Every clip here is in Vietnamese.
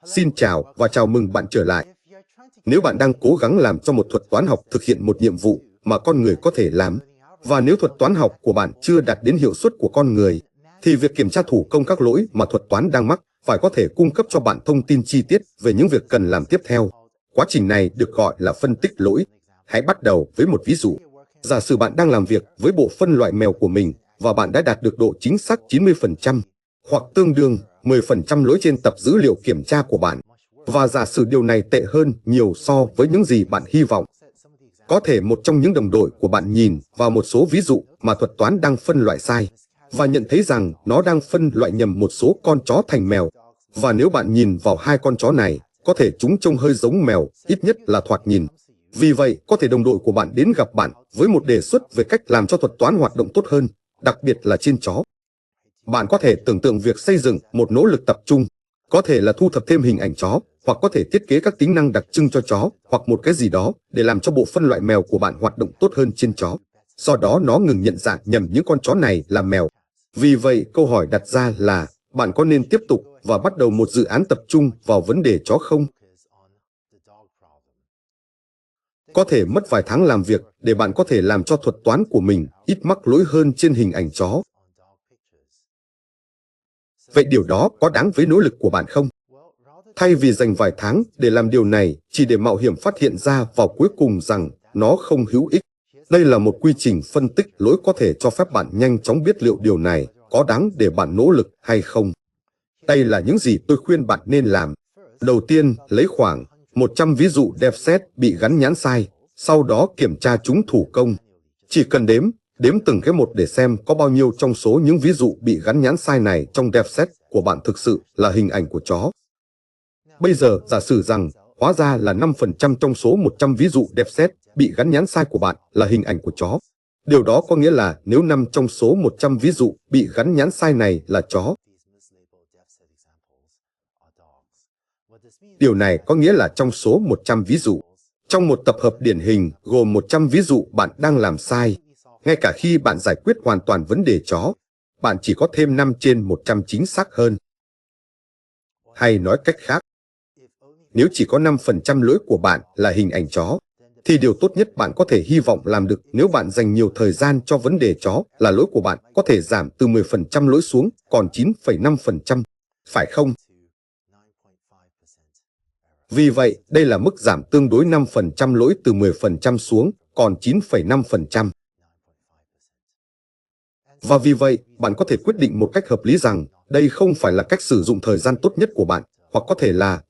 Xin chào và chào mừng bạn trở lại. Nếu bạn đang cố gắng làm cho một thuật toán học thực hiện một nhiệm vụ mà con người có thể làm, và nếu thuật toán học của bạn chưa đạt đến hiệu suất của con người, thì việc kiểm tra thủ công các lỗi mà thuật toán đang mắc phải có thể cung cấp cho bạn thông tin chi tiết về những việc cần làm tiếp theo. Quá trình này được gọi là phân tích lỗi. Hãy bắt đầu với một ví dụ. Giả sử bạn đang làm việc với bộ phân loại mèo của mình và bạn đã đạt được độ chính xác 90%, hoặc tương đương 10% lỗi trên tập dữ liệu kiểm tra của bạn. Và giả sử điều này tệ hơn nhiều so với những gì bạn hy vọng. Có thể một trong những đồng đội của bạn nhìn vào một số ví dụ mà thuật toán đang phân loại sai, và nhận thấy rằng nó đang phân loại nhầm một số con chó thành mèo. Và nếu bạn nhìn vào hai con chó này, có thể chúng trông hơi giống mèo, ít nhất là thoạt nhìn. Vì vậy, có thể đồng đội của bạn đến gặp bạn với một đề xuất về cách làm cho thuật toán hoạt động tốt hơn, đặc biệt là trên chó. Bạn có thể tưởng tượng việc xây dựng một nỗ lực tập trung, có thể là thu thập thêm hình ảnh chó, hoặc có thể thiết kế các tính năng đặc trưng cho chó, hoặc một cái gì đó để làm cho bộ phân loại mèo của bạn hoạt động tốt hơn trên chó. Do đó nó ngừng nhận dạng nhầm những con chó này là mèo. Vì vậy, câu hỏi đặt ra là, bạn có nên tiếp tục và bắt đầu một dự án tập trung vào vấn đề chó không? Có thể mất vài tháng làm việc để bạn có thể làm cho thuật toán của mình ít mắc lỗi hơn trên hình ảnh chó. Vậy điều đó có đáng với nỗ lực của bạn không? Thay vì dành vài tháng để làm điều này chỉ để mạo hiểm phát hiện ra vào cuối cùng rằng nó không hữu ích, đây là một quy trình phân tích lỗi có thể cho phép bạn nhanh chóng biết liệu điều này có đáng để bạn nỗ lực hay không. Đây là những gì tôi khuyên bạn nên làm. Đầu tiên, lấy khoảng 100 ví dụ dev set bị gắn nhãn sai, sau đó kiểm tra chúng thủ công. Chỉ cần đếm từng cái một để xem có bao nhiêu trong số những ví dụ bị gắn nhãn sai này trong dev set của bạn thực sự là hình ảnh của chó. Bây giờ, giả sử rằng, hóa ra là 5% trong số 100 ví dụ dev set bị gắn nhãn sai của bạn là hình ảnh của chó. Điều đó có nghĩa là nếu 5 trong số 100 ví dụ bị gắn nhãn sai này là chó. Điều này có nghĩa là trong số 100 ví dụ, trong một tập hợp điển hình gồm 100 ví dụ bạn đang làm sai, ngay cả khi bạn giải quyết hoàn toàn vấn đề chó, bạn chỉ có thêm 5 trên 100 chính xác hơn. Hay nói cách khác, nếu chỉ có 5% lỗi của bạn là hình ảnh chó, thì điều tốt nhất bạn có thể hy vọng làm được nếu bạn dành nhiều thời gian cho vấn đề chó là lỗi của bạn có thể giảm từ 10% lỗi xuống còn 9,5%, phải không? Vì vậy, đây là mức giảm tương đối 5% lỗi từ 10% xuống còn 9,5%. Và vì vậy, bạn có thể quyết định một cách hợp lý rằng đây không phải là cách sử dụng thời gian tốt nhất của bạn, hoặc có thể là,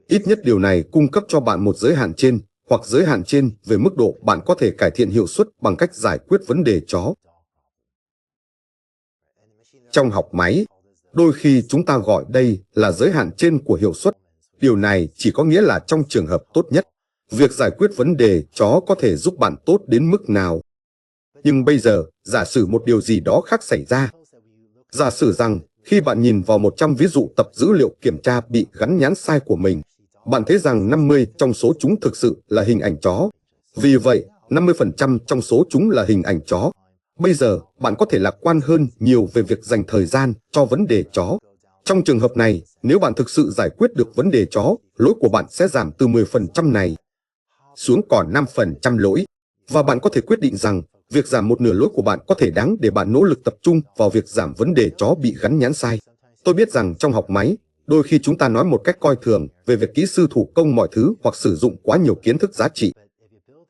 ít nhất điều này cung cấp cho bạn một giới hạn trên, hoặc giới hạn trên về mức độ bạn có thể cải thiện hiệu suất bằng cách giải quyết vấn đề chó. Trong học máy, đôi khi chúng ta gọi đây là giới hạn trên của hiệu suất. Điều này chỉ có nghĩa là trong trường hợp tốt nhất, việc giải quyết vấn đề chó có thể giúp bạn tốt đến mức nào. Nhưng bây giờ, giả sử một điều gì đó khác xảy ra. Giả sử rằng, khi bạn nhìn vào 100 ví dụ tập dữ liệu kiểm tra bị gắn nhãn sai của mình, bạn thấy rằng 50 trong số chúng thực sự là hình ảnh chó. Vì vậy, 50% trong số chúng là hình ảnh chó. Bây giờ, bạn có thể lạc quan hơn nhiều về việc dành thời gian cho vấn đề chó. Trong trường hợp này, nếu bạn thực sự giải quyết được vấn đề chó, lỗi của bạn sẽ giảm từ 10% này xuống còn 5% lỗi. Và bạn có thể quyết định rằng, việc giảm một nửa lỗi của bạn có thể đáng để bạn nỗ lực tập trung vào việc giảm vấn đề chó bị gắn nhãn sai. Tôi biết rằng trong học máy, đôi khi chúng ta nói một cách coi thường về việc kỹ sư thủ công mọi thứ hoặc sử dụng quá nhiều kiến thức giá trị.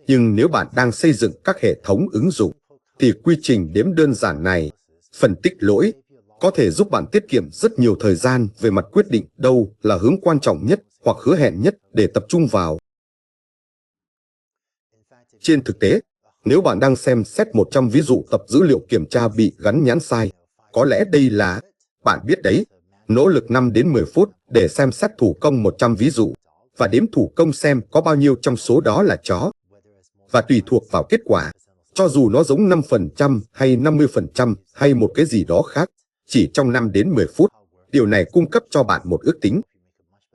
Nhưng nếu bạn đang xây dựng các hệ thống ứng dụng, thì quy trình đếm đơn giản này, phân tích lỗi, có thể giúp bạn tiết kiệm rất nhiều thời gian về mặt quyết định đâu là hướng quan trọng nhất hoặc hứa hẹn nhất để tập trung vào. Trên thực tế, nếu bạn đang xem xét 100 ví dụ tập dữ liệu kiểm tra bị gắn nhãn sai, có lẽ đây là, bạn biết đấy, nỗ lực 5 đến 10 phút để xem xét thủ công 100 ví dụ, và đếm thủ công xem có bao nhiêu trong số đó là chó. Và tùy thuộc vào kết quả, cho dù nó giống 5% hay 50% hay một cái gì đó khác, chỉ trong 5 đến 10 phút, điều này cung cấp cho bạn một ước tính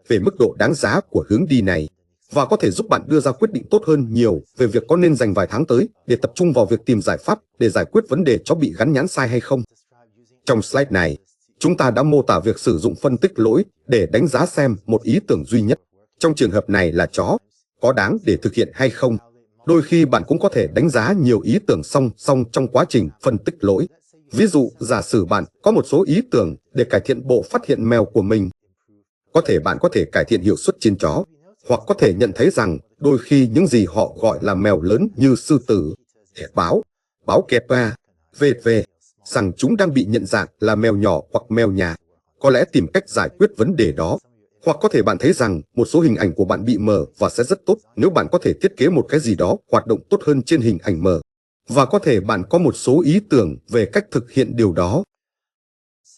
về mức độ đáng giá của hướng đi này, và có thể giúp bạn đưa ra quyết định tốt hơn nhiều về việc có nên dành vài tháng tới để tập trung vào việc tìm giải pháp để giải quyết vấn đề chó bị gắn nhãn sai hay không. Trong slide này, chúng ta đã mô tả việc sử dụng phân tích lỗi để đánh giá xem một ý tưởng duy nhất, trong trường hợp này là chó, có đáng để thực hiện hay không. Đôi khi bạn cũng có thể đánh giá nhiều ý tưởng song song trong quá trình phân tích lỗi. Ví dụ, giả sử bạn có một số ý tưởng để cải thiện bộ phát hiện mèo của mình. Có thể bạn có thể cải thiện hiệu suất trên chó, hoặc có thể nhận thấy rằng đôi khi những gì họ gọi là mèo lớn như sư tử, báo kẹp v.v. rằng chúng đang bị nhận dạng là mèo nhỏ hoặc mèo nhà. Có lẽ tìm cách giải quyết vấn đề đó. Hoặc có thể bạn thấy rằng một số hình ảnh của bạn bị mờ và sẽ rất tốt nếu bạn có thể thiết kế một cái gì đó hoạt động tốt hơn trên hình ảnh mờ. Và có thể bạn có một số ý tưởng về cách thực hiện điều đó.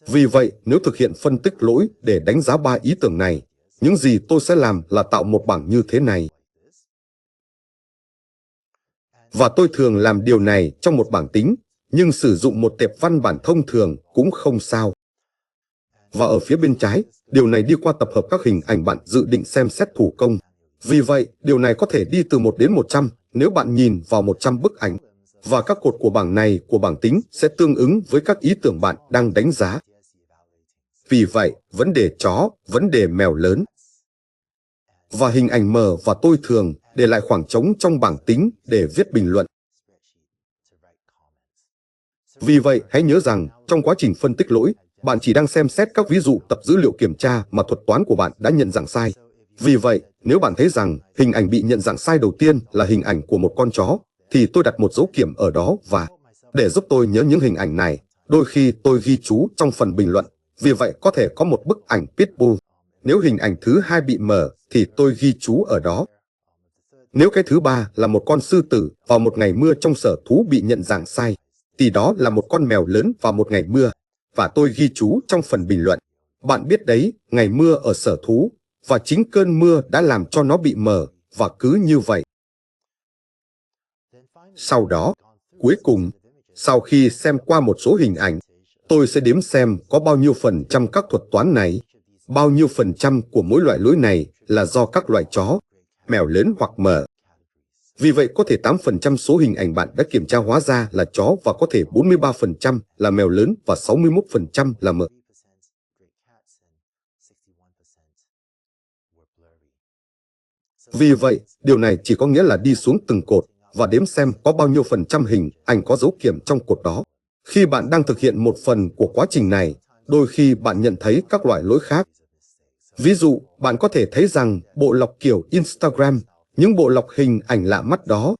Vì vậy, nếu thực hiện phân tích lỗi để đánh giá 3 ý tưởng này, những gì tôi sẽ làm là tạo một bảng như thế này. Và tôi thường làm điều này trong một bảng tính, nhưng sử dụng một tệp văn bản thông thường cũng không sao. Và ở phía bên trái, điều này đi qua tập hợp các hình ảnh bạn dự định xem xét thủ công. Vì vậy, điều này có thể đi từ 1 đến 100 nếu bạn nhìn vào 100 bức ảnh. Và các cột của bảng này của bảng tính sẽ tương ứng với các ý tưởng bạn đang đánh giá. Vì vậy, vấn đề chó, vấn đề mèo lớn và hình ảnh mờ, và tôi thường để lại khoảng trống trong bảng tính để viết bình luận. Vì vậy, hãy nhớ rằng trong quá trình phân tích lỗi, bạn chỉ đang xem xét các ví dụ tập dữ liệu kiểm tra mà thuật toán của bạn đã nhận dạng sai. Vì vậy, nếu bạn thấy rằng hình ảnh bị nhận dạng sai đầu tiên là hình ảnh của một con chó, thì tôi đặt một dấu kiểm ở đó, và để giúp tôi nhớ những hình ảnh này, đôi khi tôi ghi chú trong phần bình luận. Vì vậy có thể có một bức ảnh pitbull. Nếu hình ảnh thứ 2 bị mờ thì tôi ghi chú ở đó. Nếu cái thứ 3 là một con sư tử vào một ngày mưa trong sở thú bị nhận dạng sai, thì đó là một con mèo lớn vào một ngày mưa, và tôi ghi chú trong phần bình luận. Bạn biết đấy, ngày mưa ở sở thú, và chính cơn mưa đã làm cho nó bị mờ, và cứ như vậy. Sau đó, cuối cùng, sau khi xem qua một số hình ảnh, tôi sẽ đếm xem có bao nhiêu phần trăm các thuật toán này, bao nhiêu phần trăm của mỗi loại lỗi này là do các loại chó, mèo lớn hoặc mờ. Vì vậy có thể 8% số hình ảnh bạn đã kiểm tra hóa ra là chó, và có thể 43% là mèo lớn và 61% là mờ. Vì vậy, điều này chỉ có nghĩa là đi xuống từng cột và đếm xem có bao nhiêu phần trăm hình ảnh có dấu kiểm trong cột đó. Khi bạn đang thực hiện một phần của quá trình này, đôi khi bạn nhận thấy các loại lỗi khác. Ví dụ, bạn có thể thấy rằng bộ lọc kiểu Instagram, những bộ lọc hình ảnh lạ mắt đó,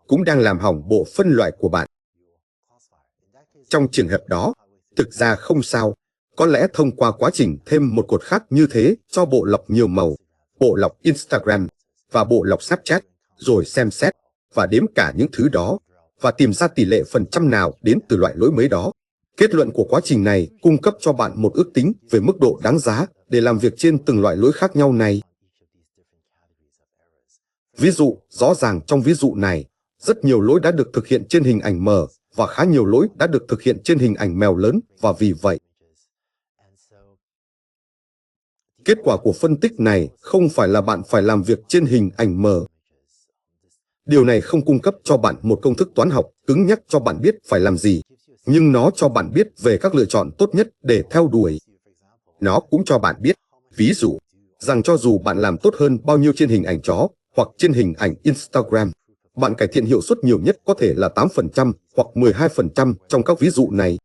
cũng đang làm hỏng bộ phân loại của bạn. Trong trường hợp đó, thực ra không sao. Có lẽ thông qua quá trình thêm một cột khác như thế cho bộ lọc nhiều màu, bộ lọc Instagram và bộ lọc Snapchat, rồi xem xét và đếm cả những thứ đó và tìm ra tỷ lệ phần trăm nào đến từ loại lỗi mới đó. Kết luận của quá trình này cung cấp cho bạn một ước tính về mức độ đáng giá để làm việc trên từng loại lỗi khác nhau này. Ví dụ, rõ ràng trong ví dụ này, rất nhiều lỗi đã được thực hiện trên hình ảnh mờ và khá nhiều lỗi đã được thực hiện trên hình ảnh mèo lớn, và vì vậy, kết quả của phân tích này không phải là bạn phải làm việc trên hình ảnh mờ. Điều này không cung cấp cho bạn một công thức toán học cứng nhắc cho bạn biết phải làm gì, nhưng nó cho bạn biết về các lựa chọn tốt nhất để theo đuổi. Nó cũng cho bạn biết, ví dụ, rằng cho dù bạn làm tốt hơn bao nhiêu trên hình ảnh chó hoặc trên hình ảnh Instagram, bạn cải thiện hiệu suất nhiều nhất có thể là 8% hoặc 12% trong các ví dụ này.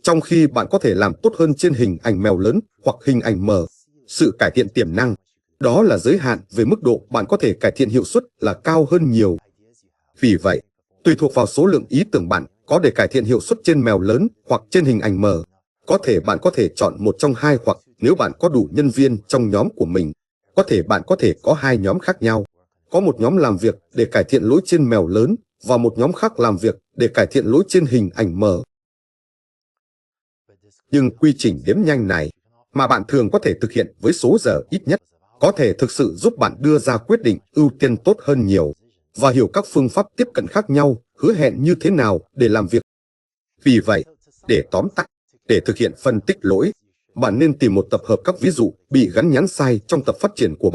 Trong khi bạn có thể làm tốt hơn trên hình ảnh mèo lớn hoặc hình ảnh mờ, sự cải thiện tiềm năng, đó là giới hạn về mức độ bạn có thể cải thiện hiệu suất là cao hơn nhiều. Vì vậy, tùy thuộc vào số lượng ý tưởng bạn có để cải thiện hiệu suất trên mèo lớn hoặc trên hình ảnh mờ, có thể bạn có thể chọn một trong hai, hoặc nếu bạn có đủ nhân viên trong nhóm của mình, có thể bạn có thể có hai nhóm khác nhau. Có một nhóm làm việc để cải thiện lỗi trên mèo lớn và một nhóm khác làm việc để cải thiện lỗi trên hình ảnh mờ. Nhưng quy trình đếm nhanh này, mà bạn thường có thể thực hiện với số giờ ít nhất, có thể thực sự giúp bạn đưa ra quyết định ưu tiên tốt hơn nhiều và hiểu các phương pháp tiếp cận khác nhau hứa hẹn như thế nào để làm việc. Vì vậy, để tóm tắt, để thực hiện phân tích lỗi, bạn nên tìm một tập hợp các ví dụ bị gắn nhãn sai trong tập phát triển của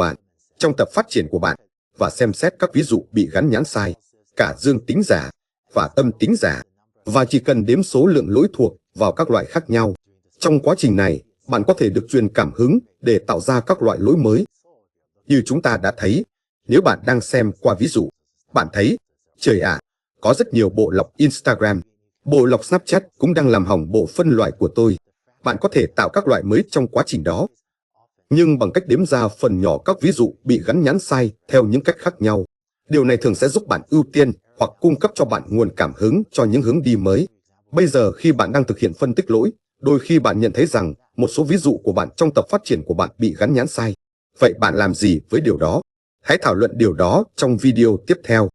bạn, và xem xét các ví dụ bị gắn nhãn sai, cả dương tính giả và âm tính giả, và chỉ cần đếm số lượng lỗi thuộc vào các loại khác nhau. Trong quá trình này, bạn có thể được truyền cảm hứng để tạo ra các loại lỗi mới. Như chúng ta đã thấy, nếu bạn đang xem qua ví dụ, bạn thấy, trời ạ, có rất nhiều bộ lọc Instagram, bộ lọc Snapchat cũng đang làm hỏng bộ phân loại của tôi. Bạn có thể tạo các loại mới trong quá trình đó, nhưng bằng cách đếm ra phần nhỏ các ví dụ bị gắn nhãn sai theo những cách khác nhau. Điều này thường sẽ giúp bạn ưu tiên hoặc cung cấp cho bạn nguồn cảm hứng cho những hướng đi mới. Bây giờ khi bạn đang thực hiện phân tích lỗi, đôi khi bạn nhận thấy rằng một số ví dụ của bạn trong tập phát triển của bạn bị gắn nhãn sai. Vậy bạn làm gì với điều đó? Hãy thảo luận điều đó trong video tiếp theo.